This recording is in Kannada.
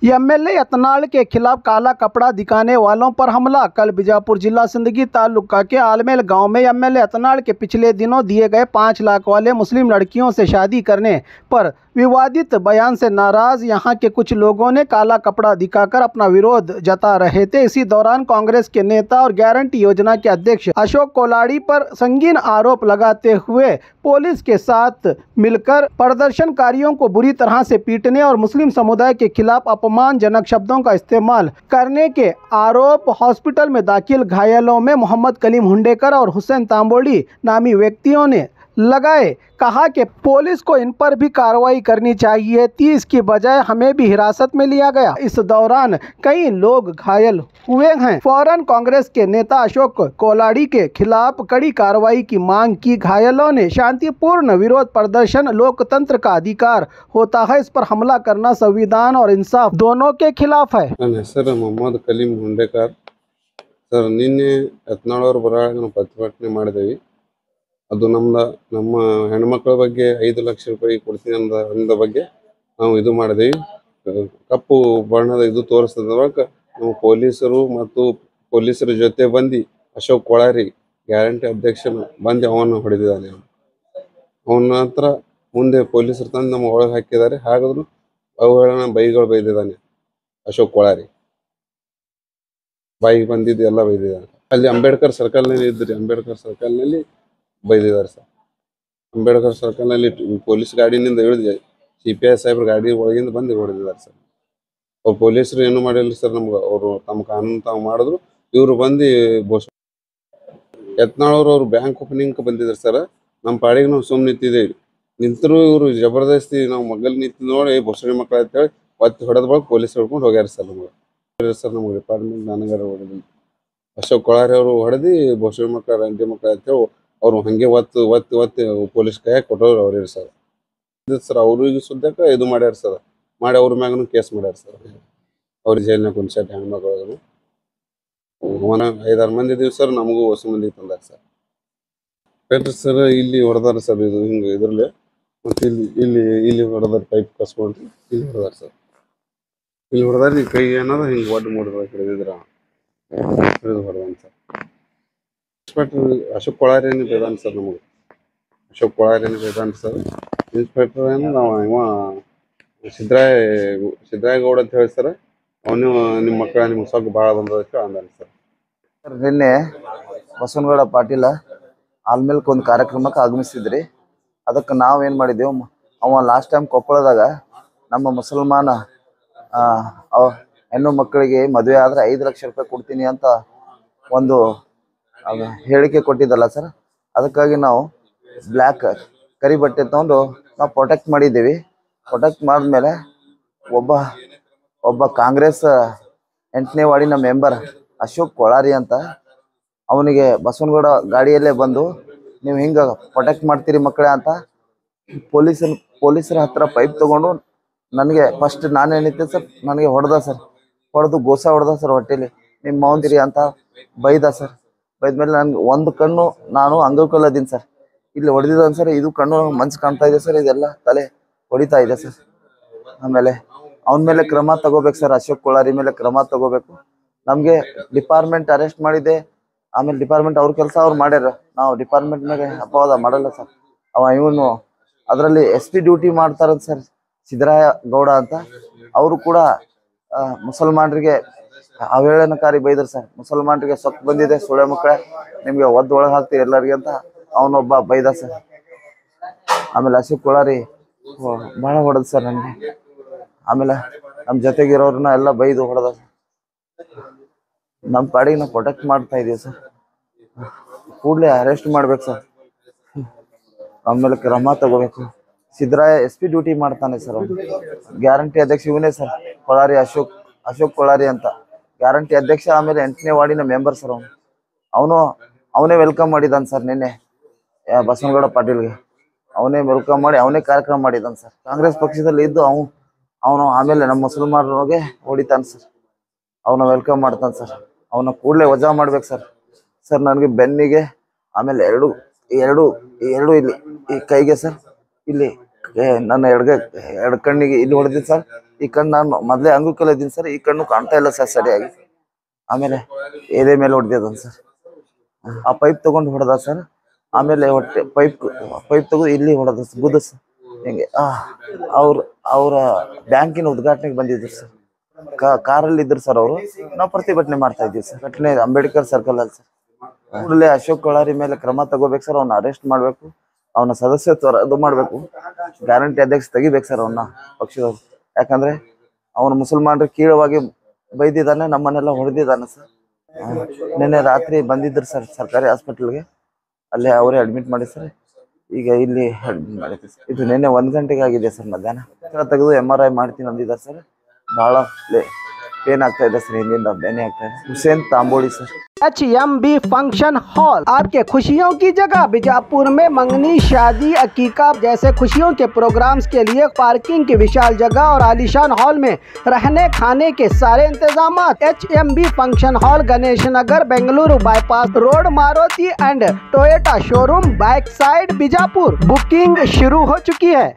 एमएलए यत्नाल के खिलाफ काला कपड़ा दिखाने वालों पर हमला। कल बीजापुर जिला सिंदगी तालुका के आलमेल गांव में एमएलए यत्नाल के पिछले दिनों दिए गए 5 लाख वाले मुस्लिम लड़कियों से शादी करने पर विवादित बयान से नाराज यहां के कुछ लोगों ने काला कपड़ा दिखाकर अपना विरोध जता रहे थे। इसी दौरान कांग्रेस के नेता और गारंटी योजना के अध्यक्ष अशोक कोलाड़ी पर संगीन आरोप लगाते हुए पुलिस के साथ मिलकर प्रदर्शनकारियों को बुरी तरह से पीटने और मुस्लिम समुदाय के खिलाफ अपमानजनक शब्दों का इस्तेमाल करने के आरोप हॉस्पिटल में दाखिल घायलों में मोहम्मद कलीम हुंडेकर और हुसैन तांबोली नामी व्यक्तियों ने लगाए। कहा कि पुलिस को इन पर भी कार्रवाई करनी चाहिए थी, इसकी बजाय हमें भी हिरासत में लिया गया। इस दौरान कई लोग घायल हुए हैं। फौरन कांग्रेस के नेता अशोक कोलाड़ी के खिलाफ कड़ी कार्रवाई की मांग की। घायलों ने शांतिपूर्ण विरोध प्रदर्शन लोकतंत्र का अधिकार होता है, इस पर हमला करना संविधान और इंसाफ दोनों के खिलाफ है। ನನ್ನ ಹೆಸರು ಮೊಹಮ್ಮದ್ ಕಲೀಂ ಹುಂಡೇಕರ್ ಸರ್. ನಿನ್ನೆ ಯತ್ನಾಳ್ ಬರಹಾಗೆ ನಾವು ಪ್ರತಿಭಟನೆ ಮಾಡಿದೇವಿ. ಅದು ನಮ್ಮ ಹೆಣ್ಮಕ್ಳ ಬಗ್ಗೆ 5 ಲಕ್ಷ ರೂಪಾಯಿ ಕೊಡ್ತೀನಿ ಅಂದ ಬಗ್ಗೆ ನಾವು ಇದು ಮಾಡಿದೇವಿ. ಕಪ್ಪು ಬಣ್ಣದ ಇದು ತೋರಿಸಿದಾಗ ನಮ್ಮ ಪೊಲೀಸರು ಮತ್ತು ಪೊಲೀಸರ ಜೊತೆ ಬಂದು ಅಶೋಕ್ ಕೊಳಾರಿ ಗ್ಯಾರಂಟಿ ಅಧ್ಯಕ್ಷನ ಬಂದು ಅವನು ಹೊಡೆದಿದ್ದಾನೆ. ಅವನ ನಂತರ ಮುಂದೆ ಪೊಲೀಸರು ತಂದು ನಮ್ಮ ಒಳಗೆ ಹಾಕಿದ್ದಾರೆ. ಹಾಗಾದ್ರೂ ಅವುಗಳನ್ನ ಬೈಗಳು ಬೈದಿದ್ದಾನೆ ಅಶೋಕ್ ಕೊಳಾರಿ. ಬಾಯಿಗೆ ಬಂದಿದ್ದು ಎಲ್ಲ ಬೈದಿದ್ದಾನೆ. ಅಲ್ಲಿ ಅಂಬೇಡ್ಕರ್ ಸರ್ಕಲ್ನಲ್ಲಿ ಇದ್ರಿ, ಅಂಬೇಡ್ಕರ್ ಸರ್ಕಲ್ನಲ್ಲಿ ಬೈದಿದ್ದಾರೆ ಸರ್. ಅಂಬೇಡ್ಕರ್ ಸರ್ಕಲ್ನಲ್ಲಿ ಪೊಲೀಸ್ ಗಾಡಿನಿಂದ ಇಳಿದು CPI ಸಾಹೇಬ್ರ ಗಾಡಿ ಒಳಗಿಂದ ಬಂದು ಹೊಡೆದಿದ್ದಾರೆ ಸರ್. ಅವ್ರು ಪೊಲೀಸರು ಏನು ಮಾಡಿಲ್ಲ ಸರ್. ನಮ್ಗೆ ಅವರು ತಮ್ಮ ಕಾನೂನು ತಾವು ಮಾಡಿದ್ರು. ಇವರು ಬಂದು ಯತ್ನಾಳ್ ಅವರು ಬ್ಯಾಂಕ್ ಓಪನಿಂಗ್ ಬಂದಿದ್ದಾರೆ ಸರ್. ನಮ್ಮ ಪಾಡಿಗೆ ನಾವು ಸುಮ್ಮನೆ ನಿಂತಿದ್ದೇವೆ. ನಿಂತರೂ ಇವರು ಜಬರ್ದಸ್ತಿ ನಾವು ಮಗಲ್ ನಿಂತು ನೋಡಿ ಬೊಸಡಿ ಮಕ್ಕಳು ಅಂತೇಳಿ ಒತ್ತಿ ಹೊಡೆದ ಬಳಿಕ ಪೊಲೀಸ್ ಹೊಡ್ಕೊಂಡು ಹೋಗ್ಯಾರ ಸರ್. ನಮಗೆ ಡಿಪಾರ್ಟ್ಮೆಂಟ್ ನನಗಾರ ಹೊಡೆದಿಲ್ಲ. ಅಶೋಕ್ ಕೊಳಾರಿ ಅವರು ಹೊಡೆದು ಬೊಸಡಿ ಮಕ್ಕಳು ರಂಟಿ ಮಕ್ಕಳು ಅಂತೇಳಿ ಅವರು ಹಂಗೆ ಒತ್ತಿ ಪೊಲೀಸ್ ಕೈಯಾಗ ಕೊಟ್ಟವ್ರು ಅವ್ರಿಗೆ ಸರ್. ಸರ್ ಅವ್ರಿಗೆ ಸುದ್ದಕ್ಕೆ ಇದು ಮಾಡ್ಯಾರ ಸರ್. ಮಾಡಿ ಅವ್ರ ಮ್ಯಾಗೂ ಕೇಸ್ ಮಾಡ್ಯಾರ ಸರ್. ಅವ್ರಿಗೆ ಜೈಲಿನಾಗ ಕುಂದ್ಸಾಟ ಹೆಣ್ಮಕ್ಳು 5-6 ಮಂದಿ ಇದೀವಿ ಸರ್. ನಮಗೂ ಹೊಸ ಮಂದಿ ತಂದಾರ ಸರ್. ಸರ್ ಇಲ್ಲಿ ಹೊಡೆದಾರ ಸರ್. ಇದು ಹಿಂಗೆ ಇದ್ರಲ್ಲಿ ಮತ್ತು ಇಲ್ಲಿ ಹೊಡೆದಾರ. ಪೈಪ್ ಕಸ್ಕೊಂಡು ಇಲ್ಲಿ ಹೊಡೆದಾರ ಸರ್. ಇಲ್ಲಿ ಹೊಡೆದಾರ ಈ ಕೈ ಏನಾದ್ರು ಹಿಂಗೆ ಒಡ್ಡು ಮೂಡಿದ್ರೆ ಹಿಡಿದಿದ್ರ ಹಿಡಿದು ಹೊಡೆದಾನ ಸರ್. ಇನ್ಸ್ಪೆಕ್ಟರ್ ಅಶೋಕ್ ಕೊಳಾರಿಯನ್ನು ಬೇದಾನ ಸರ್. ನಮಗೆ ಅಶೋಕ್ ಕೊಳಾರಿಯನ್ನು ಬೇದಾನ ಸರ್. ಇನ್ಸ್ಪೆಕ್ಟರ್ ಏನು ನಾವು ಇವ ಸಿದ್ದರಾಯ ಗೌಡ ಅಂತ ಹೇಳಿ ಸರ್. ಅವನು ನಿಮ್ಮ ಮಕ್ಕಳ ನಿಮ್ಗೆ ಸೊಗ್ಗು ಭಾಳ ಬಂದದಕ್ಕೆ ಅಂದಾನೆ ಸರ್. ನಿನ್ನೆ ಬಸವನಗೌಡ ಪಾಟೀಲ ಆಲ್ಮೇಲ್ಕ್ ಒಂದು ಕಾರ್ಯಕ್ರಮಕ್ಕೆ ಆಗಮಿಸಿದ್ರಿ. ಅದಕ್ಕೆ ನಾವೇನು ಮಾಡಿದ್ದೆವು, ಅವ ಲಾಸ್ಟ್ ಟೈಮ್ ಕೊಪ್ಪಳದಾಗ ನಮ್ಮ ಮುಸಲ್ಮಾನ ಹೆಣ್ಣು ಮಕ್ಕಳಿಗೆ ಮದುವೆ ಆದರೆ 5 ಲಕ್ಷ ರೂಪಾಯಿ ಕೊಡ್ತೀನಿ ಅಂತ ಒಂದು ಹೇಳಿಕೆ ಕೊಟ್ಟಿದ್ದಲ್ಲ ಸರ್. ಅದಕ್ಕಾಗಿ ನಾವು ಬ್ಲ್ಯಾಕ್ ಕರಿ ಬಟ್ಟೆ ತೊಗೊಂಡು ನಾವು ಪ್ರೊಟೆಕ್ಟ್ ಮಾಡಿದ್ದೀವಿ. ಪ್ರೊಟೆಕ್ಟ್ ಮಾಡಿದ್ಮೇಲೆ ಒಬ್ಬ ಕಾಂಗ್ರೆಸ್ 8ನೇ ವಾರ್ಡಿನ ಮೆಂಬರ್ ಅಶೋಕ್ ಕೊಳಾರಿ ಅಂತ ಅವನಿಗೆ ಬಸವನಗೌಡ ಗಾಡಿಯಲ್ಲೇ ಬಂದು ನೀವು ಹಿಂಗೆ ಪ್ರೊಟೆಕ್ಟ್ ಮಾಡ್ತೀರಿ ಮಕ್ಕಳೇ ಅಂತ ಪೊಲೀಸರ ಹತ್ರ ಪೈಪ್ ತೊಗೊಂಡು ನನಗೆ ಫಸ್ಟ್ ನಾನೇನಿದ್ದೆ ಸರ್, ನನಗೆ ಹೊಡೆದ ಸರ್. ಹೊಡೆದು ಗೋಸ ಹೊಡೆದ ಸರ್. ಹೊಟ್ಟೆಲಿ ನಿಮ್ಮ ಮೌಂದಿರಿ ಅಂತ ಬೈದ ಸರ್. ಬೈದ್ಮೇಲೆ ನನಗೆ ಒಂದು ಕಣ್ಣು ನಾನು ಅಂಗವಿಕಲದೀನಿ ಸರ್. ಇಲ್ಲಿ ಹೊಡೆದಿದ್ದಾನೆ ಸರ್. ಇದು ಕಣ್ಣು ಮನ್ಸು ಕಾಣ್ತಾ ಇದೆ ಸರ್. ಇದೆಲ್ಲ ತಲೆ ಹೊಡಿತಾ ಇದೆ ಸರ್. ಆಮೇಲೆ ಅವನ ಮೇಲೆ ಕ್ರಮ ತಗೋಬೇಕು ಸರ್. ಅಶೋಕ್ ಕೊಳಾರಿ ಮೇಲೆ ಕ್ರಮ ತಗೋಬೇಕು. ನಮಗೆ ಡಿಪಾರ್ಟ್ಮೆಂಟ್ ಅರೆಸ್ಟ್ ಮಾಡಿದೆ. ಆಮೇಲೆ ಡಿಪಾರ್ಟ್ಮೆಂಟ್ ಅವ್ರ ಕೆಲಸ ಅವ್ರು ಮಾಡ್ಯಾರ. ನಾವು ಡಿಪಾರ್ಟ್ಮೆಂಟ್ ಮೇಲೆ ಅಪವಾದ ಮಾಡಲ್ಲ ಸರ್. ಇವನು ಅದರಲ್ಲಿ SP ಡ್ಯೂಟಿ ಮಾಡ್ತಾರಂತ ಸರ್, ಸಿದ್ದರಾಯ ಗೌಡ ಅಂತ. ಅವರು ಕೂಡ ಮುಸಲ್ಮಾನರಿಗೆ ಅವೇಳನಕಾರಿ ಬೈದ್ರು ಸರ್. ಮುಸಲ್ಮಾನರಿಗೆ ಸೊಕ್ಕು ಬಂದಿದೆ, ಸುಳೆ ಮಕ್ಕಳೇ ನಿಮಗೆ ಒಳಗೆ ಹಾಕ್ತೀವಿ ಎಲ್ಲರಿಗೆ ಅಂತ ಅವನೊಬ್ಬ ಬೈದ ಸರ್. ಆಮೇಲೆ ಅಶೋಕ್ ಕೊಳಾರಿ ಭಾಳ ಹೊಡೆದ ಸರ್ ನನಗೆ. ಆಮೇಲೆ ನಮ್ಮ ಜೊತೆಗಿರೋರನ್ನ ಎಲ್ಲ ಬೈದು ಹೊಡೆದ. ನಮ್ಮ ಪಾಡಿಗೆ ನಾವು ಪ್ರೊಟೆಕ್ಟ್ ಮಾಡ್ತಾ ಇದೀವಿ ಸರ್. ಕೂಡಲೇ ಅರೆಸ್ಟ್ ಮಾಡ್ಬೇಕು ಸರ್. ಆಮೇಲೆ ಕ್ರಮ ತಗೋಬೇಕು. ಸಿದ್ದರಾಯ SP ಡ್ಯೂಟಿ ಮಾಡ್ತಾನೆ ಸರ್. ಅವನು ಗ್ಯಾರಂಟಿ ಅಧ್ಯಕ್ಷ ಇವನೇ ಸರ್, ಕೊಳಾರಿ ಅಶೋಕ್ ಕೊಳಾರಿ ಅಂತ ಗ್ಯಾರಂಟಿ ಅಧ್ಯಕ್ಷ. ಆಮೇಲೆ 8ನೇ ವಾರ್ಡಿನ ಮೆಂಬರ್ ಸರ್. ಅವನೇ ವೆಲ್ಕಮ್ ಮಾಡಿದ್ದಾನೆ ಸರ್. ನಿನ್ನೆ ಬಸವನಗೌಡ ಪಾಟೀಲ್ಗೆ ಅವನೇ ವೆಲ್ಕಮ್ ಮಾಡಿ ಅವನೇ ಕಾರ್ಯಕ್ರಮ ಮಾಡಿದ್ದಾನೆ ಸರ್. ಕಾಂಗ್ರೆಸ್ ಪಕ್ಷದಲ್ಲಿ ಇದ್ದು ಅವನು ಆಮೇಲೆ ನಮ್ಮ ಮುಸಲ್ಮಾನರಿಗೆ ಹೊಡಿತಾನೆ ಸರ್. ಅವನ ವೆಲ್ಕಮ್ ಮಾಡ್ತಾನೆ ಸರ್. ಅವನ ಕೂಡಲೇ ವಜಾ ಮಾಡ್ಬೇಕು ಸರ್. ನನಗೆ ಬೆನ್ನಿಗೆ ಆಮೇಲೆ ಎರಡು ಇಲ್ಲಿ ಈ ಕೈಗೆ ಸರ್, ಇಲ್ಲಿ ನನ್ನ ಎಡ ಕಣ್ಣಿಗೆ ಇಲ್ಲಿ ಹೊಡೆದಿದ್ದು ಸರ್. ಈ ಕಣ್ಣು ನಾನು ಮೊದಲೇ ಅಂಗವಿಕಲ ಇದ್ದೀನಿ ಸರ್, ಈ ಕಣ್ಣು ಕಾಣ್ತಾ ಇಲ್ಲ ಸರ್ ಸರಿಯಾಗಿ. ಆಮೇಲೆ ಎದೆ ಮೇಲೆ ಹೊಡೆದಿದ್ದಾನೆ ಸರ್, ಆ ಪೈಪ್ ತಗೊಂಡು ಹೊಡೆದ ಸರ್. ಆಮೇಲೆ ಹೊಟ್ಟೆ ಪೈಪ್ ತಗೊಂಡು ಇಲ್ಲಿ ಹೊಡೆದ ಬುದ್ಧ ಸರ್ ಹಿಂಗೆ. ಅವ್ರ ಬ್ಯಾಂಕಿನ ಉದ್ಘಾಟನೆಗೆ ಬಂದಿದ್ರು ಸರ್, ಕಾರಲ್ಲಿ ಇದ್ರು ಸರ್ ಅವರು. ನಾವು ಪ್ರತಿಭಟನೆ ಮಾಡ್ತಾ ಇದ್ದೀವಿ ಸರ್. ಘಟನೆ ಅಂಬೇಡ್ಕರ್ ಸರ್ಕಲ್ ಅಲ್ಲಿ ಸರ್. ಕೂಡಲೇ ಅಶೋಕ್ ಕೊಳಾರಿ ಮೇಲೆ ಕ್ರಮ ತಗೋಬೇಕು ಸರ್, ಅವ್ನ ಅರೆಸ್ಟ್ ಮಾಡ್ಬೇಕು, ಅವನ ಸದಸ್ಯತ್ವ ರದ್ದು ಮಾಡ್ಬೇಕು, ಗ್ಯಾರಂಟಿ ಅಧ್ಯಕ್ಷ ತೆಗಿಬೇಕು ಸರ್ ಅವನ್ನ ಪಕ್ಷದವ್ರು. ಯಾಕಂದ್ರೆ ಅವನು ಮುಸಲ್ಮಾನರು ಕೀಳವಾಗಿ ಬೈದಿದ್ದಾನೆ, ನಮ್ಮನ್ನೆಲ್ಲ ಹೊಡೆದಿದ್ದಾನೆ ಸರ್. ನಿನ್ನೆ ರಾತ್ರಿ ಬಂದಿದ್ರು ಸರ್ ಸರ್ಕಾರಿ ಹಾಸ್ಪಿಟಲ್ಗೆ, ಅಲ್ಲೇ ಅವರೇ ಅಡ್ಮಿಟ್ ಮಾಡಿ ಸರ್. ಈಗ ಇಲ್ಲಿ ಅಡ್ಮಿಟ್ ಮಾಡಿದ್ವಿ ಸರ್. ಇದು ನಿನ್ನೆ 1 ಗಂಟೆಗೆ ಆಗಿದೆ ಸರ್ ಮಧ್ಯಾಹ್ನ. ತೆಗೆದು MRI ಮಾಡ್ತೀನಿ ಅಂದಿದ್ದಾರೆ ಸರ್. ಬಹಳ पेन ಆಗ್ತಾ ಇದೆ ಸರ್, ಹಿಂದಿಂದ ಬೇನೆ ಆಗ್ತಾ ಇದೆ. Hussain Tambodi sir. HMB function hall आपके खुशियों की जगह। बीजापुर में मंगनी, शादी, अकीका जैसे खुशियों के प्रोग्राम्स के लिए पार्किंग की विशाल जगह और आलीशान हॉल में रहने खाने के सारे इंतजाम। HMB function hall Ganesh Nagar, Bengaluru bypass road, Maruti and Toyota showroom, back side, Bijapur. Booking शुरू हो चुकी है।